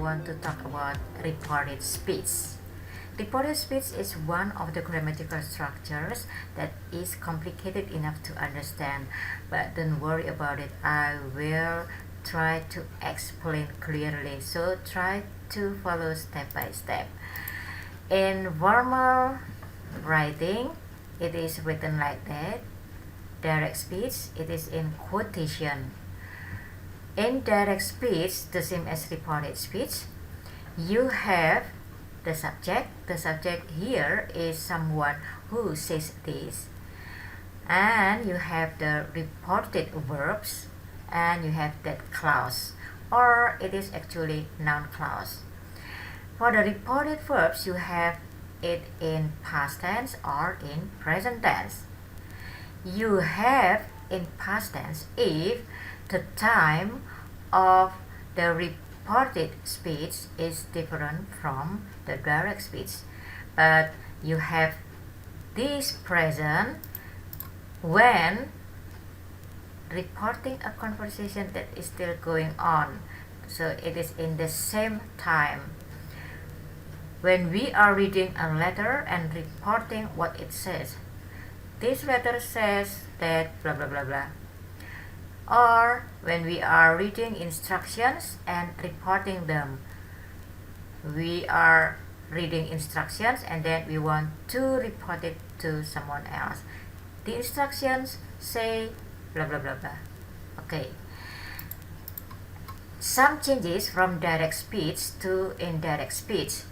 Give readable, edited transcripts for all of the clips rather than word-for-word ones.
want to talk about reported speech. Reported speech is one of the grammatical structures that is complicated enough to understand, but don't worry about it. I will try to explain clearly, so try to follow step by step. In formal writing, it is written like that. Direct speech, it is in quotation. Indirect speech, the same as reported speech. You have the subject. The subject here is someone who says this. And you have the reported verbs, and you have that clause, or it is actually noun clause. For the reported verbs, you have it in past tense or in present tense. You have in past tense if the time of the reported speech is different from the direct speech, but you have this present when reporting a conversation that is still going on, so it is in the same time. When we are reading a letter and reporting what it says, this letter says that blah blah blah blah. Or when we are reading instructions and reporting them, we are reading instructions and then we want to report it to someone else. The instructions say blah blah blah blah. Okay. Some changes from direct speech to indirect speech.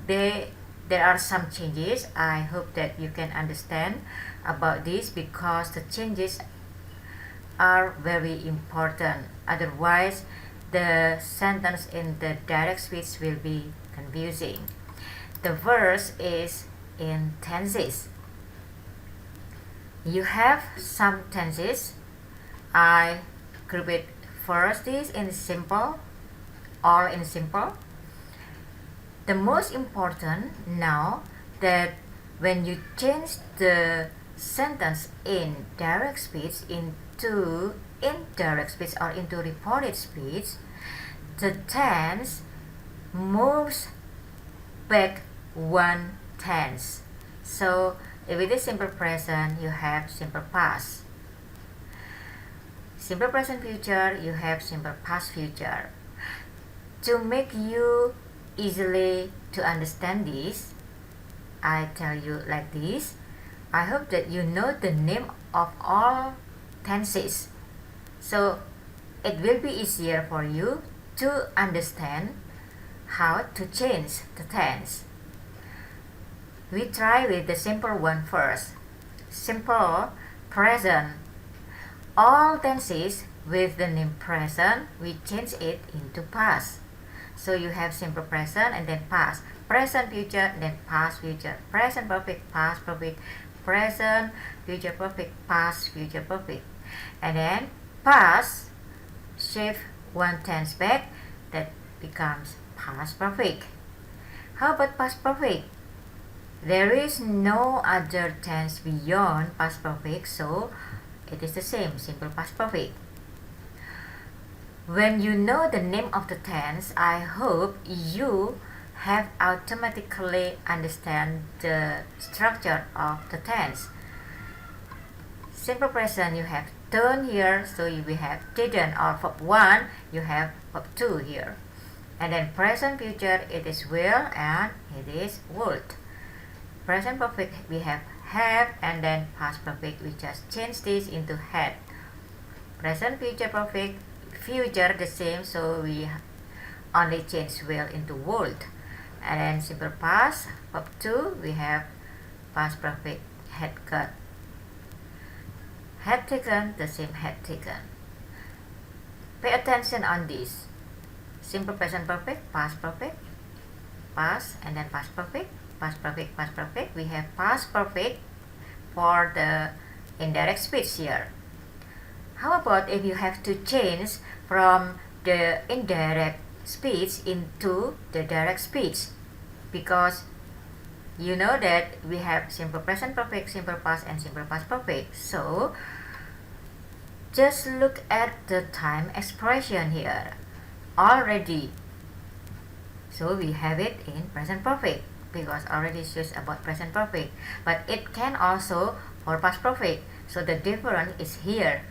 There are some changes. I hope that you can understand about this because the changes are very important. Otherwise, the sentence in the direct speech will be confusing. The verse is in tenses. You have some tenses. I group it first is in simple, all in simple. The most important now that when you change the sentence in direct speech into indirect speech or into reported speech, the tense moves back one tense. So if it is simple present, you have simple past. Simple present future, you have simple past future. To make you easily to understand this, I tell you like this. I hope that you know the name of all tenses, so it will be easier for you to understand how to change the tense. We try with the simple one first. Simple present. All tenses with the name present, we change it into past. So you have simple present and then past. Present future and then past future. Present perfect, past perfect. Present future perfect, past future perfect. And then past shift one tense back, that becomes past perfect. How about past perfect? There is no other tense beyond past perfect, so it is the same, simple past perfect. When you know the name of the tense, I hope you have automatically understand the structure of the tense. Simple present, you have done here, so you will have didn't, or verb 1, you have verb 2 here. And then present future, it is will and it is would. Present perfect, we have, and then past perfect, we just change this into had. Present future perfect, future the same, so we only change will into would. And then simple past, verb 2, we have past perfect, had got. Had taken, the same had taken. Pay attention on this. Simple present perfect, past perfect, past, and then past perfect, past perfect, past perfect. We have past perfect for the indirect speech here. How about if you have to change from the indirect speech into the direct speech? Because you know that we have simple present perfect, simple past, and simple past perfect. So just look at the time expression here. already. So we have it in present perfect because already is used about present perfect. But it can also for past perfect. So the difference is here.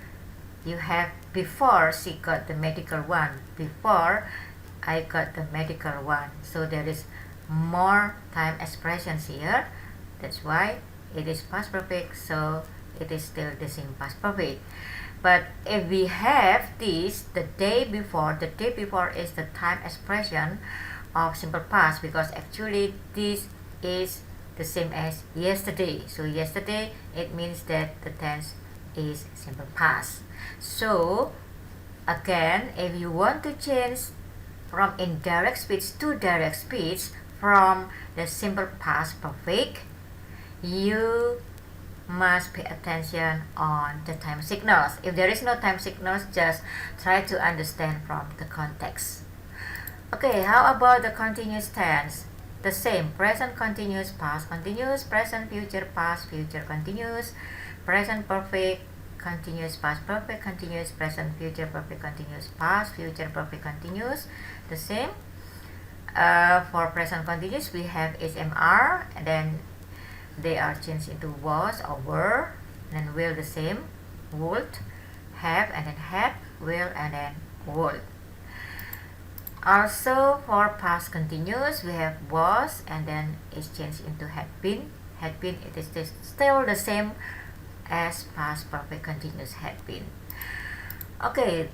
You have before she got the medical one, before I got the medical one. So there is more time expressions here. That's why it is past perfect. So it is still the same past perfect. But if we have this, the day before is the time expression of simple past because actually this is the same as yesterday. So yesterday, it means that the tense is simple past. So again, if you want to change from indirect speech to direct speech from the simple past perfect, you must pay attention on the time signals. If there is no time signals, just try to understand from the context. Okay, how about the continuous tense? The same, present continuous, past continuous, present future, past future continuous, present perfect continuous, past perfect continuous, present future perfect continuous, past future perfect continuous. The same. For present continuous, we have HMR, and then they are changed into was or were, and then will the same, would, have, and then had, will, and then would. Also for past continuous, we have was, and then it's changed into had been. Had been, it is still the same as past perfect continuous had been. Okay,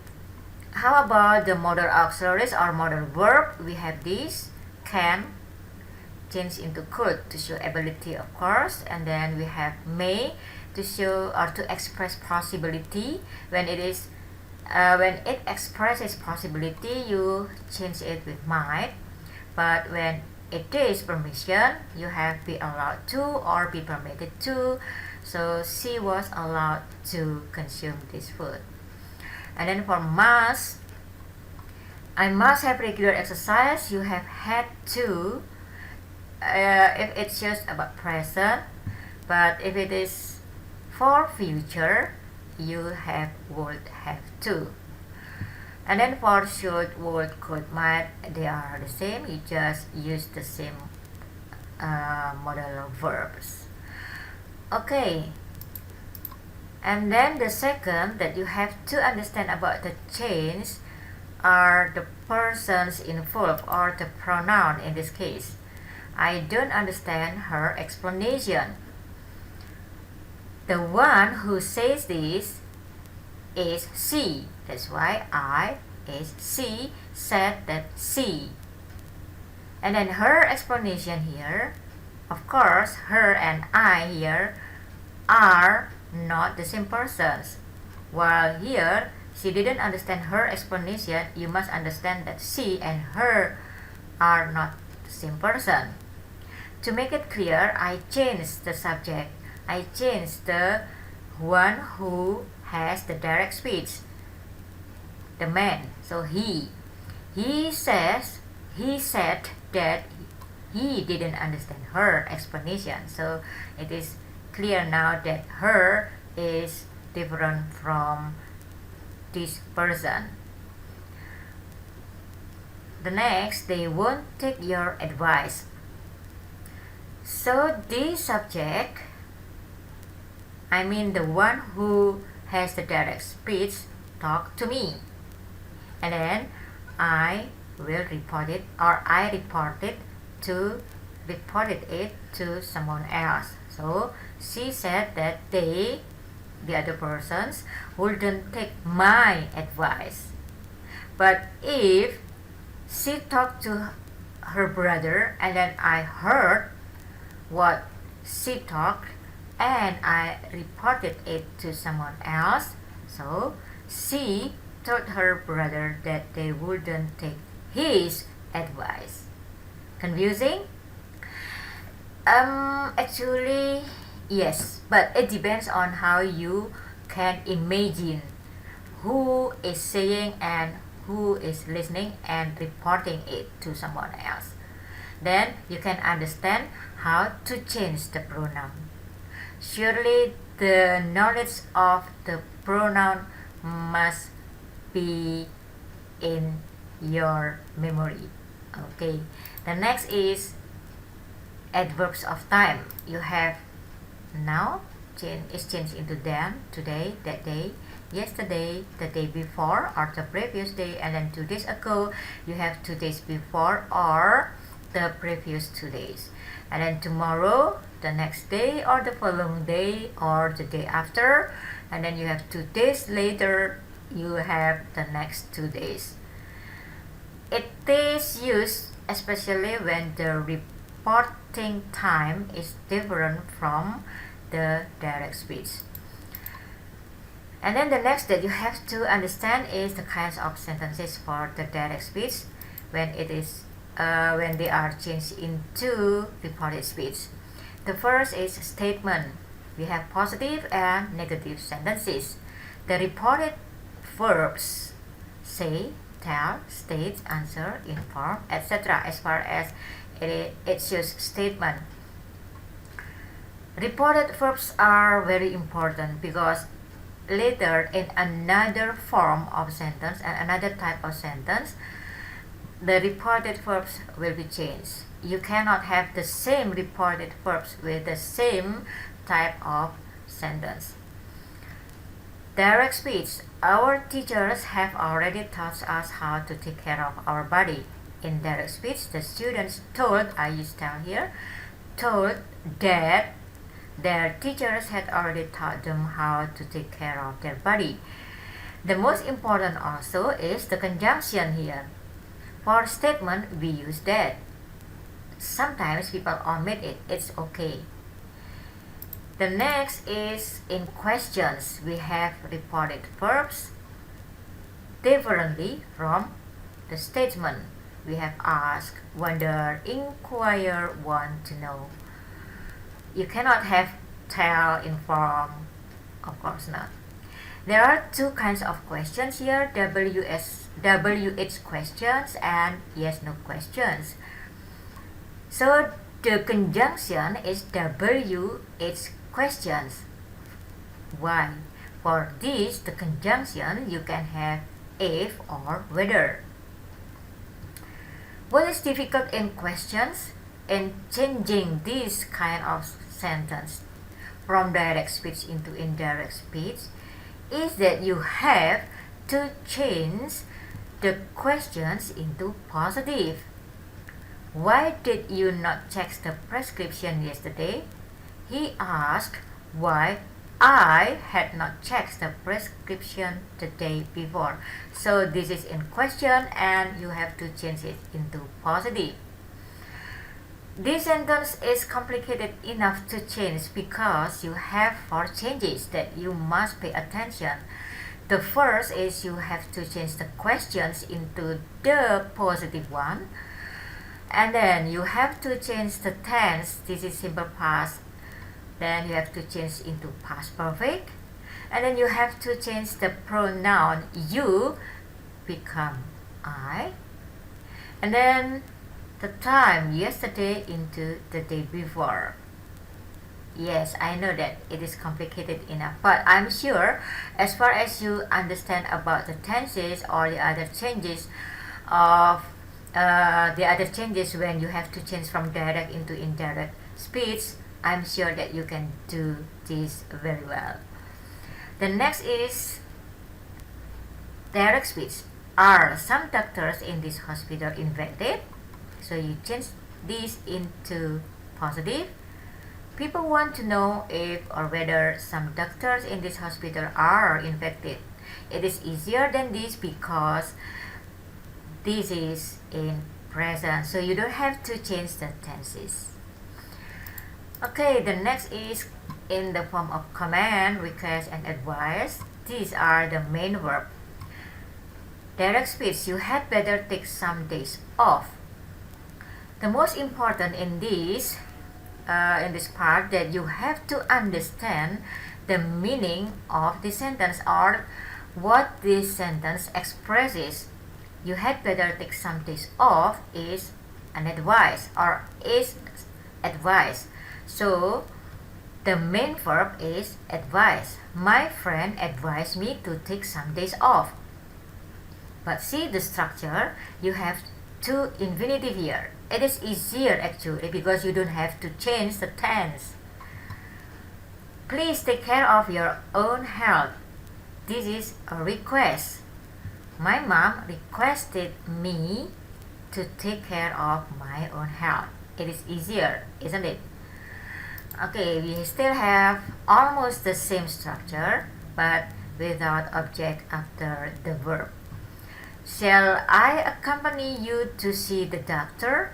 how about the modal auxiliaries or modal verb? We have this can change into could to show ability, of course, and then we have may to show or to express possibility. When it expresses possibility, you change it with might, but when it is permission, you have be allowed to or be permitted to. So she was allowed to consume this food. And then for must, I must have regular exercise. You have had to. If it's just about present, but if it is for future, you have would have to. And then for should, would, could, might, they are the same. You just use the same modal verbs. Okay. And then the second that you have to understand about the change are the persons involved or the pronoun in this case. I don't understand her explanation. The one who says this is she. That's why I is she said that she. And then her explanation here, of course, her and I here are not the same persons. While here, she didn't understand her explanation, you must understand that she and her are not the same person. To make it clear, I changed the subject. I changed the one who has the direct speech, the man. So he said that he didn't understand her explanation. So it is clear now that her is different from this person. The next, they won't take your advice. So this subject, I mean the one who has the direct speech, talk to me. And then I will report it, or I reported it to someone else. So she said that the other persons, wouldn't take my advice. But if she talked to her brother and then I heard what she talked and I reported it to someone else, so she told her brother that they wouldn't take his advice. Confusing? Actually, yes, but it depends on how you can imagine who is saying and who is listening and reporting it to someone else. Then you can understand how to change the pronoun. Surely the knowledge of the pronoun must be in your memory. Okay, the next is adverbs of time. You have now is changed into then, today, that day, yesterday, the day before, or the previous day, and then 2 days ago you have 2 days before or the previous 2 days, and then tomorrow, the next day, or the following day, or the day after, and then you have 2 days later, you have the next 2 days. It is used especially when the reporting time is different from the direct speech. And then the next that you have to understand is the kinds of sentences for the direct speech when they are changed into reported speech. The first is statement. We have positive and negative sentences. The reported verbs say, tell, state, answer, inform, etc. as far as it's just statement. Reported verbs are very important because later in another form of sentence and another type of sentence, the reported verbs will be changed. You cannot have the same reported verbs with the same type of sentence. Direct speech. Our teachers have already taught us how to take care of our body. In direct speech, the students told, I use tell here, told that their teachers had already taught them how to take care of their body. The most important also is the conjunction here. For statement, we use that. Sometimes people omit it. It's okay. The next is in questions. We have reported verbs differently from the statement. We have ask, wonder, inquire, want to know. You cannot have tell, inform, of course not. There are two kinds of questions here, WH questions and yes/no questions. So the conjunction is WH questions. Why? For this, the conjunction, you can have if or whether. What is difficult in questions? In changing this kind of sentence from direct speech into indirect speech is that you have to change the questions into positive. Why did you not check the prescription yesterday? He asked why I had not checked the prescription the day before. So this is in question and you have to change it into positive. This sentence is complicated enough to change because you have 4 changes that you must pay attention. The first is you have to change the questions into the positive one. And then you have to change the tense. This is simple past. Then you have to change into past perfect. And then you have to change the pronoun you become I. And then the time yesterday into the day before. Yes, I know that it is complicated enough, but I'm sure as far as you understand about the tenses or the other changes of when you have to change from direct into indirect speech, I'm sure that you can do this very well. The next is direct speech. Are some doctors in this hospital infected? So you change this into positive. People want to know if or whether some doctors in this hospital are infected. It is easier than this because this is in present, so you don't have to change the tenses. Okay, the next is in the form of command, request, and advice. These are the main verb. Direct speech, you had better take some days off. The most important in this part that you have to understand the meaning of the sentence or what this sentence expresses. You had better take some days off is an advice or is advice. So the main verb is advise. My friend advised me to take some days off. But see the structure, you have two infinitive here. It is easier actually because you don't have to change the tense. Please take care of your own health. This is a request. My mom requested me to take care of my own health. It is easier, isn't it? Okay, we still have almost the same structure, but without object after the verb. Shall I accompany you to see the doctor?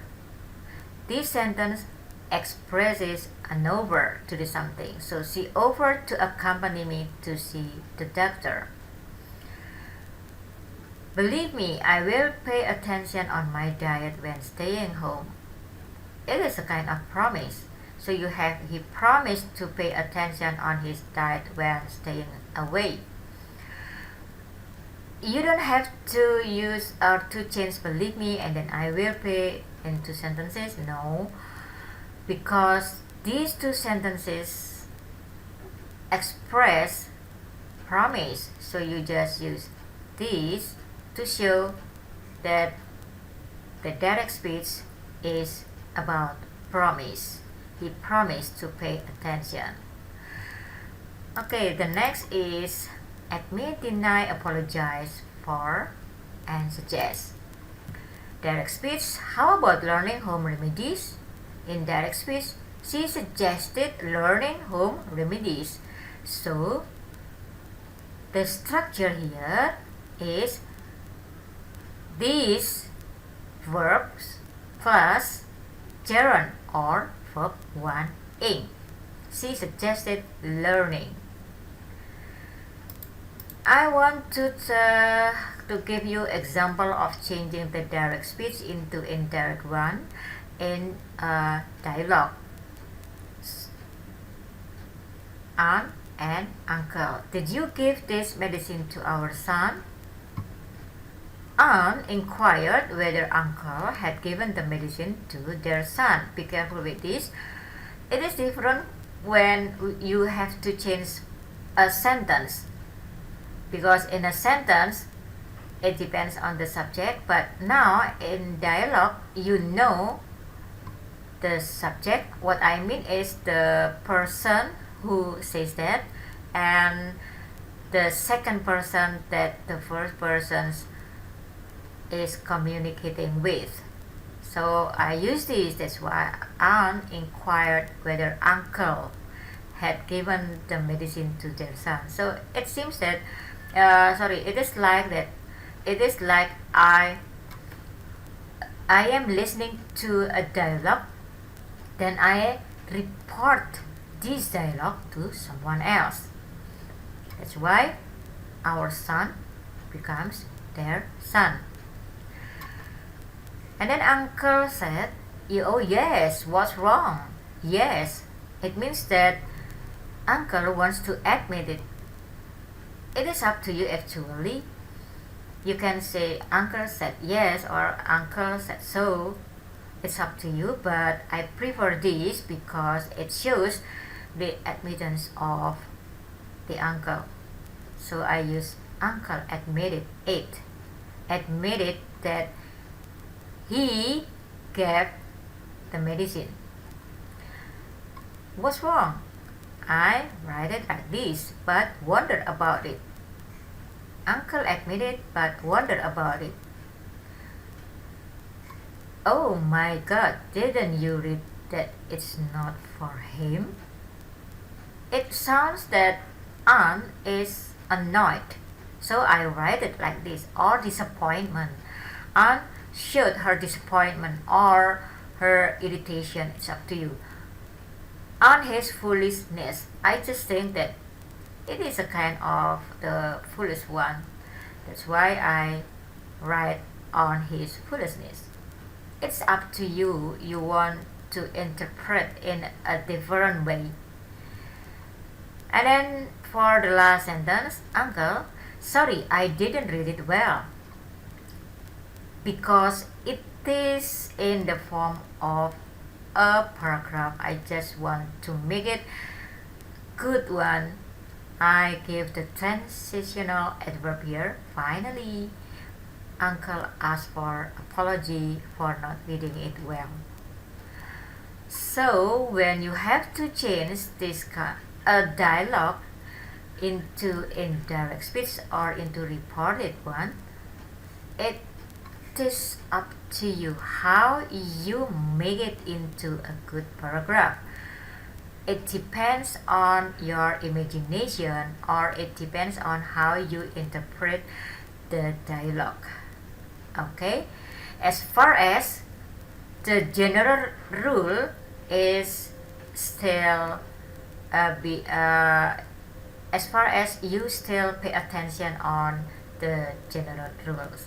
This sentence expresses an offer to do something. So she offered to accompany me to see the doctor. Believe me, I will pay attention on my diet when staying home. It is a kind of promise. So you have he promised to pay attention on his diet when staying away. You don't have to use or to change believe me and then I will pay in two sentences. No, because these two sentences express promise. So you just use this to show that the direct speech is about promise. He promised to pay attention. Okay, the next is admit, deny, apologize for, and suggest. Direct speech, how about learning home remedies? In direct speech, she suggested learning home remedies. So, the structure here is these verbs plus gerund or verb 1 ing. She suggested learning. I want to give you example of changing the direct speech into indirect one in a dialogue. Aunt and uncle, did you give this medicine to our son? Aunt inquired whether uncle had given the medicine to their son. Be careful with this. It is different when you have to change a sentence, because in a sentence it depends on the subject, but now in dialogue you know the subject. What I mean is the person who says that and the second person that the first person is communicating with. So I use this. That's why Aunt inquired whether uncle had given the medicine to their son. So it seems that it is like that. It is like I am listening to a dialogue, then I report this dialogue to someone else. That's why our son becomes their son. And then uncle said, oh yes, what's wrong? Yes, it means that uncle wants to admit it. It is up to you actually. You can say uncle said yes or uncle said so. It's up to you, but I prefer this because it shows the admittance of the uncle. So I use uncle admitted it. Admitted that he gave the medicine. What's wrong? I write it like this, but wondered about it. Uncle admitted, but wondered about it. Oh my God, didn't you read that it's not for him? It sounds that Aunt is annoyed. So I write it like this, or disappointment. Aunt showed her disappointment or her irritation. It's up to you. On his foolishness, I just think that it is a kind of the foolish one. That's why I write on his foolishness. It's up to you. You want to interpret in a different way. And then for the last sentence, uncle, sorry, I didn't read it well. Because it is in the form of a paragraph. I just want to make it good one. I give the transitional adverb here. Finally, uncle asked for apology for not reading it well. So when you have to change a dialogue into indirect speech or into reported one, it is up to you how you make it into a good paragraph. It depends on your imagination, or it depends on how you interpret the dialogue. Okay, as far as the general rule is still as far as you still pay attention on the general rules.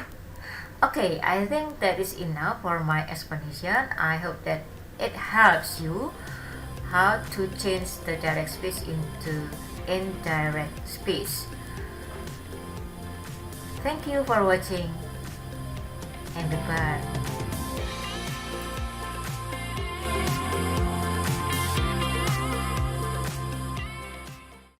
Okay, I think that is enough for my explanation. I hope that it helps you how to change the direct speech into indirect speech. Thank you for watching and goodbye.